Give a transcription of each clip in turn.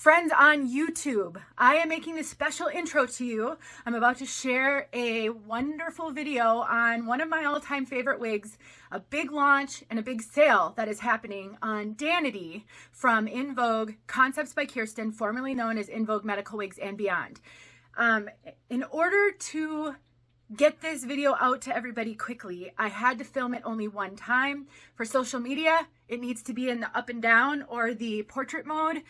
Friends on YouTube, I am making this special intro to you. I'm about to share a wonderful video on one of my all-time favorite wigs, a big launch and a big sale that is happening on DANITY from In Vogue Koncepts by Kirsten, formerly known as In Vogue Medical Wigs and Beyond. In order to get this video out to everybody quickly, I had to film it only one time. For social media, it needs to be in the up and down or the portrait mode.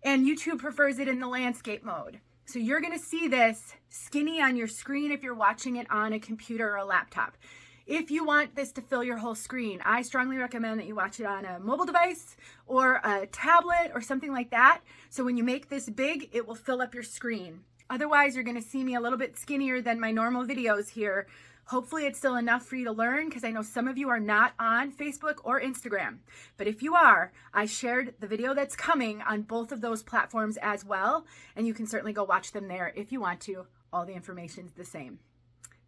And YouTube prefers it in the landscape mode. So you're gonna see this skinny on your screen if you're watching it on a computer or a laptop. If you want this to fill your whole screen, I strongly recommend that you watch it on a mobile device or a tablet or something like that. So when you make this big, it will fill up your screen. Otherwise, you're gonna see me a little bit skinnier than my normal videos here. Hopefully it's still enough for you to learn, because I know some of you are not on Facebook or Instagram. But if you are, I shared the video that's coming on both of those platforms as well, and you can certainly go watch them there if you want to. All the information's the same.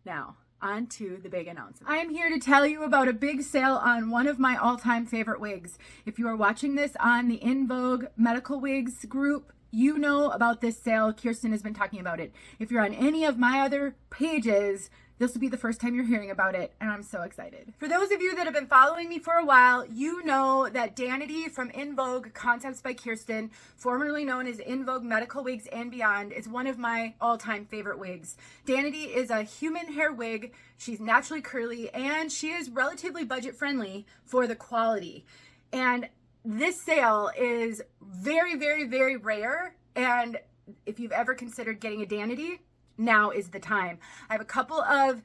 Now, on to the big announcement. I am here to tell you about a big sale on one of my all-time favorite wigs. If you are watching this on the In Vogue Medical Wigs group, you know about this sale. Kirsten has been talking about it. If you're on any of my other pages, this will be the first time you're hearing about it, and I'm so excited. For those of you that have been following me for a while, you know that DANITY from In Vogue Koncepts by Kirsten, formerly known as In Vogue Medical Wigs and Beyond, is one of my all-time favorite wigs. DANITY is a human hair wig. She's naturally curly, and she is relatively budget-friendly for the quality. And this sale is very, very, very rare, and if you've ever considered getting a DANITY, now is the time. I have a couple of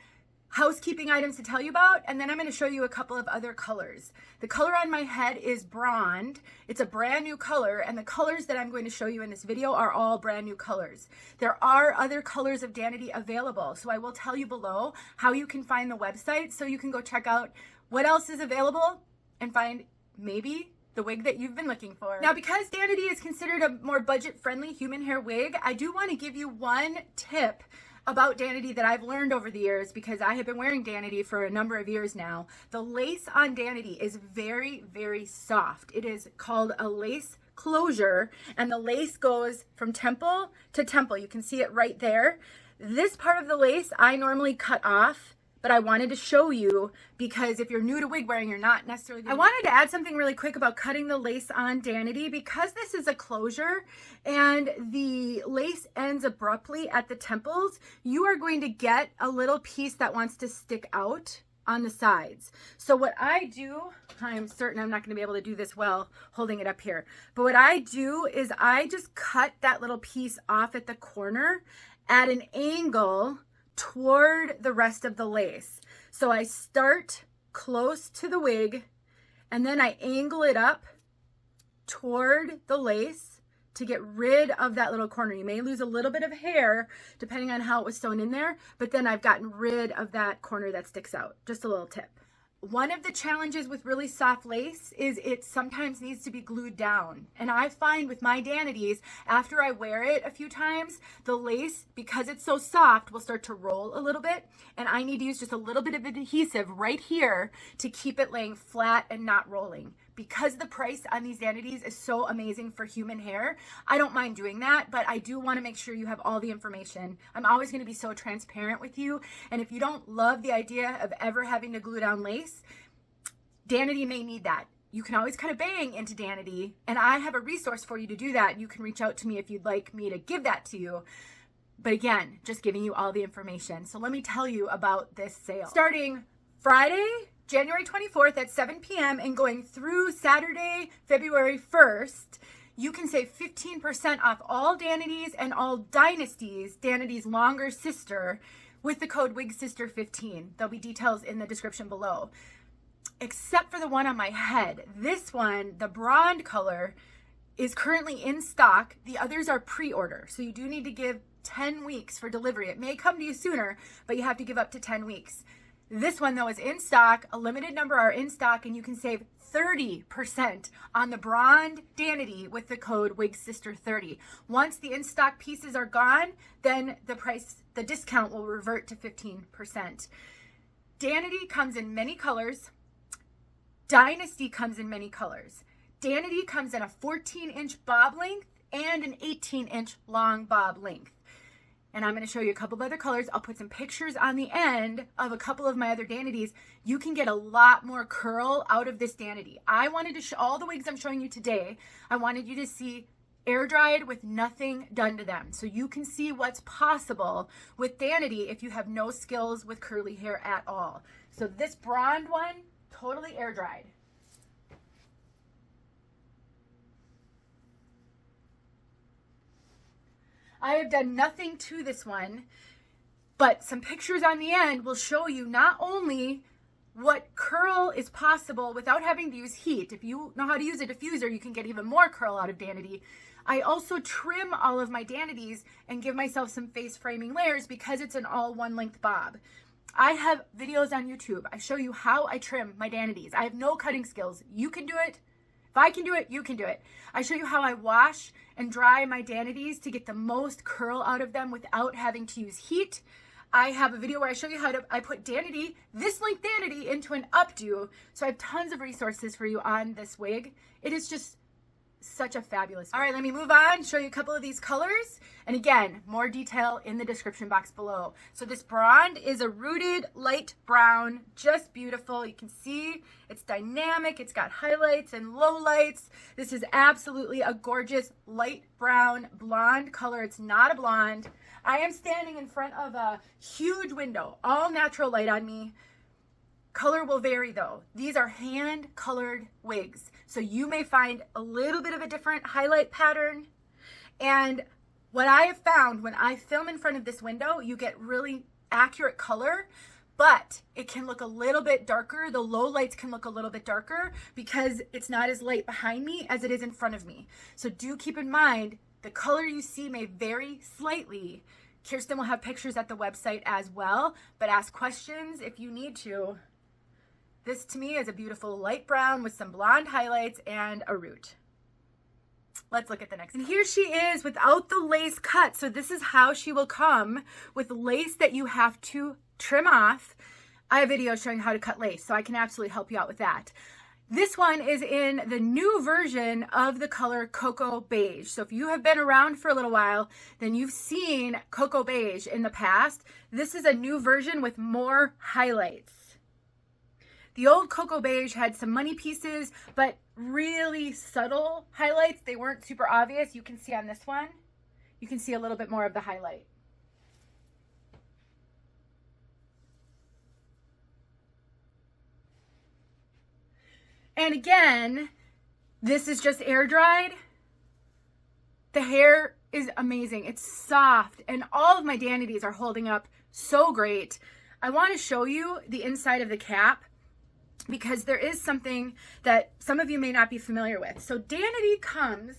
housekeeping items to tell you about, and then I'm going to show you a couple of other colors. The color on my head is Blonde. It's a brand new color, and the colors that I'm going to show you in this video are all brand new colors. There are other colors of DANITY available, so I will tell you below how you can find the website so you can go check out what else is available and find maybe the wig that you've been looking for. Now, because DANITY is considered a more budget-friendly human hair wig, I do want to give you one tip about DANITY that I've learned over the years, because I have been wearing DANITY for a number of years now. The lace on DANITY is very, very soft. It is called a lace closure, and the lace goes from temple to temple. You can see it right there. This part of the lace I normally cut off, but I wanted to show you because if you're new to wig wearing, you're not necessarily I wanted to add something really quick about cutting the lace on DANITY. Because this is a closure and the lace ends abruptly at the temples, you are going to get a little piece that wants to stick out on the sides. So what I do, I'm certain I'm not going to be able to do this well holding it up here, but what I do is I just cut that little piece off at the corner at an angle toward the rest of the lace. So I start close to the wig and then I angle it up toward the lace to get rid of that little corner. You may lose a little bit of hair depending on how it was sewn in there, but then I've gotten rid of that corner that sticks out. Just a little tip. One of the challenges with really soft lace is it sometimes needs to be glued down. And I find with my DANITYs, after I wear it a few times, the lace, because it's so soft, will start to roll a little bit. And I need to use just a little bit of adhesive right here to keep it laying flat and not rolling. Because the price on these DANITYs is so amazing for human hair, I don't mind doing that, but I do want to make sure you have all the information. I'm always going to be so transparent with you, and if you don't love the idea of ever having to glue down lace, DANITY may need that. You can always cut a bang into DANITY, and I have a resource for you to do that. You can reach out to me if you'd like me to give that to you. But again, just giving you all the information. So let me tell you about this sale. Starting Friday, January 24th at 7 p.m. and going through Saturday, February 1st, you can save 15% off all DANITYs and all Dynasties, DANITY's longer sister, with the code wigsIster15. There'll be details in the description below. Except for the one on my head. This one, the blonde color, is currently in stock. The others are pre-order, so you do need to give 10 weeks for delivery. It may come to you sooner, but you have to give up to 10 weeks. This one, though, is in stock. A limited number are in stock, and you can save 30% on the blonde DANITY with the code wigsIster30. Once the in-stock pieces are gone, then the discount will revert to 15%. DANITY comes in many colors. Dynasty comes in many colors. DANITY comes in a 14-inch bob length and an 18-inch long bob length. And I'm going to show you a couple of other colors. I'll put some pictures on the end of a couple of my other Danities. You can get a lot more curl out of this Danity. I wanted to show all the wigs I'm showing you today. I wanted you to see air dried with nothing done to them, so you can see what's possible with Danity if you have no skills with curly hair at all. So this blonde one, totally air dried. I have done nothing to this one, but some pictures on the end will show you not only what curl is possible without having to use heat. If you know how to use a diffuser, you can get even more curl out of Danity. I also trim all of my Danities and give myself some face framing layers because it's an all one length bob. I have videos on YouTube. I show you how I trim my Danities. I have no cutting skills. You can do it. If I can do it, you can do it. I show you how I wash and dry my Danities to get the most curl out of them without having to use heat. I have a video where I show you how I put Danity, this length Danity, into an updo. So I have tons of resources for you on this wig. It is just such a fabulous wig. All right, let me move on, show you a couple of these colors. And again, more detail in the description box below. So this blonde is a rooted light brown, just beautiful. You can see it's dynamic. It's got highlights and lowlights. This is absolutely a gorgeous light brown blonde color. It's not a blonde. I am standing in front of a huge window, all natural light on me. Color will vary though. These are hand colored wigs. So you may find a little bit of a different highlight pattern. And what I have found when I film in front of this window, you get really accurate color, but it can look a little bit darker. The low lights can look a little bit darker because it's not as light behind me as it is in front of me. So do keep in mind, the color you see may vary slightly. Kirsten will have pictures at the website as well, but ask questions if you need to. This to me is a beautiful light brown with some blonde highlights and a root. Let's look at the next. And here she is without the lace cut. So this is how she will come with lace that you have to trim off. I have a video showing how to cut lace, so I can absolutely help you out with that. This one is in the new version of the color Cocoa Beige. So if you have been around for a little while, then you've seen Cocoa Beige in the past. This is a new version with more highlights. The old Cocoa Beige had some money pieces, but really subtle highlights. They weren't super obvious. You can see on this one, you can see a little bit more of the highlight. And again, this is just air dried. The hair is amazing. It's soft, and all of my Danities are holding up so great. I want to show you the inside of the cap, because there is something that some of you may not be familiar with. So Danity comes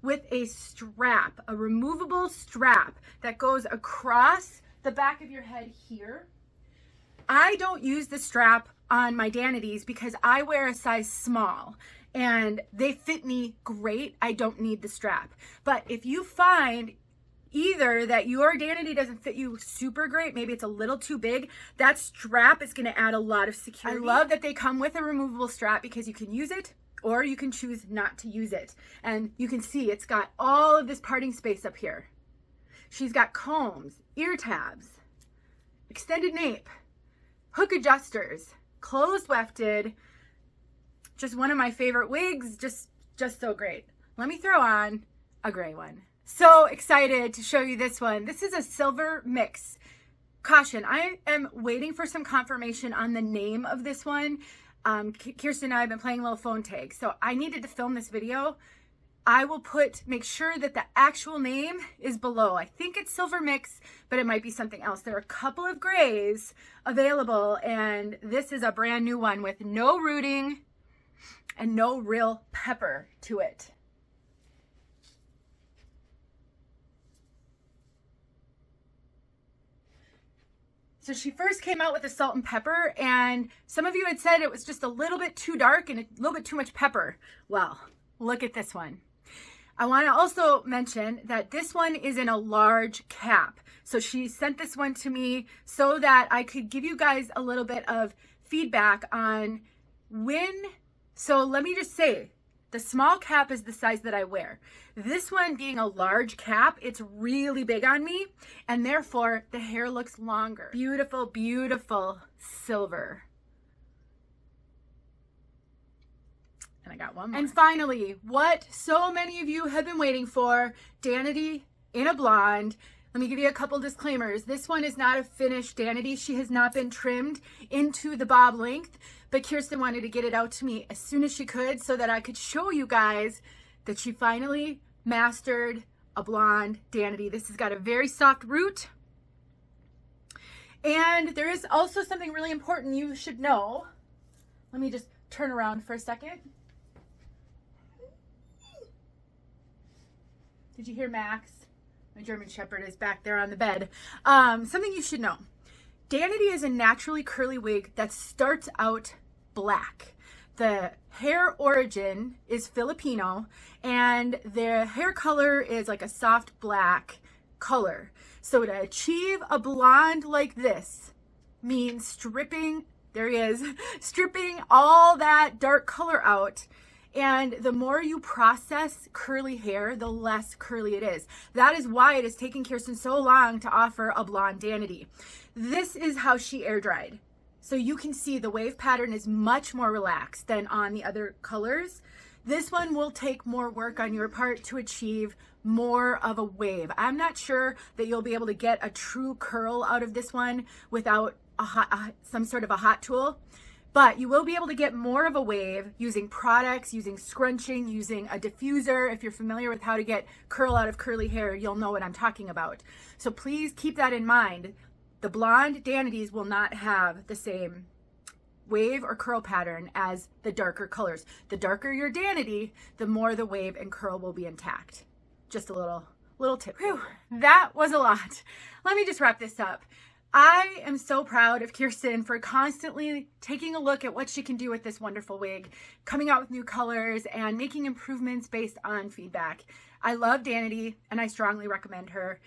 with a strap, a removable strap that goes across the back of your head here. I don't use the strap on my Danities because I wear a size small and they fit me great. I don't need the strap. But if you find either that your Danity doesn't fit you super great, maybe it's a little too big, that strap is going to add a lot of security. I love that they come with a removable strap because you can use it or you can choose not to use it. And you can see it's got all of this parting space up here. She's got combs, ear tabs, extended nape, hook adjusters, closed wefted. Just one of my favorite wigs, just so great. Let me throw on a gray one. So excited to show you this one. This is a silver mix. Caution, I am waiting for some confirmation on the name of this one. Kirsten and I have been playing a little phone tag, so I needed to film this video. I will make sure that the actual name is below. I think it's silver mix, but it might be something else. There are a couple of grays available, and this is a brand new one with no rooting and no real pepper to it. So she first came out with the salt and pepper, and some of you had said it was just a little bit too dark and a little bit too much pepper. Well, look at this one. I want to also mention that this one is in a large cap. So she sent this one to me so that I could give you guys a little bit of feedback on when. So let me just say, The small cap is the size that I wear. This one being a large cap, it's really big on me, and therefore the hair looks longer. Beautiful, beautiful silver. And I got one more. And finally, what so many of you have been waiting for, Danity in a blonde. Let me give you a couple disclaimers. This one is not a finished Danity. She has not been trimmed into the bob length, but Kirsten wanted to get it out to me as soon as she could so that I could show you guys that she finally mastered a blonde Danity. This has got a very soft root. And there is also something really important you should know. Let me just turn around for a second. Did you hear Max? My German Shepherd is back there on the bed. Something you should know. Danity is a naturally curly wig that starts out black. The hair origin is Filipino, and the hair color is like a soft black color. So to achieve a blonde like this means stripping, there he is, stripping all that dark color out. And the more you process curly hair, the less curly it is. That is why it has taken Kirsten so long to offer a blonde Danity. This is how she air dried. So you can see the wave pattern is much more relaxed than on the other colors. This one will take more work on your part to achieve more of a wave. I'm not sure that you'll be able to get a true curl out of this one without some sort of a hot tool. But you will be able to get more of a wave using products, using scrunching, using a diffuser. If you're familiar with how to get curl out of curly hair, you'll know what I'm talking about. So please keep that in mind. The blonde Danities will not have the same wave or curl pattern as the darker colors. The darker your Danity, the more the wave and curl will be intact. Just a little tip. Whew, that was a lot. Let me just wrap this up. I am so proud of Kirsten for constantly taking a look at what she can do with this wonderful wig, coming out with new colors and making improvements based on feedback. I love Danity and I strongly recommend her.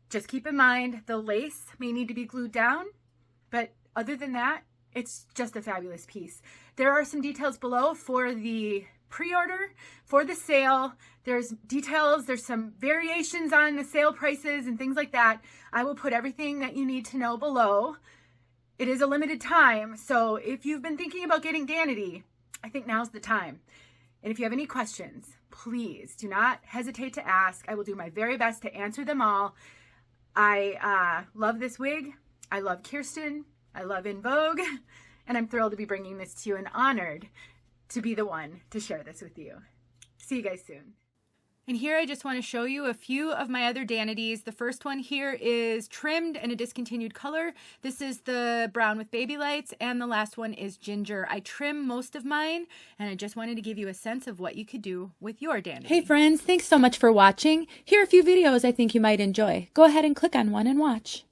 Just keep in mind the lace may need to be glued down, but other than that, it's just a fabulous piece. There are some details below for the pre-order, for the sale. There's details, there's some variations on the sale prices and things like that. I will put everything that you need to know below. It is a limited time, so if you've been thinking about getting Danity, I think now's the time. And if you have any questions, please do not hesitate to ask. I will do my very best to answer them all. I love this wig. I love Kirsten. I love In Vogue. And I'm thrilled to be bringing this to you and honored to be the one to share this with you. See you guys soon. And here I just want to show you a few of my other Danities. The first one here is trimmed and a discontinued color. This is the brown with baby lights, and the last one is ginger. I trim most of mine, and I just wanted to give you a sense of what you could do with your Danity. Hey friends, thanks so much for watching. Here are a few videos I think you might enjoy. Go ahead and click on one and watch.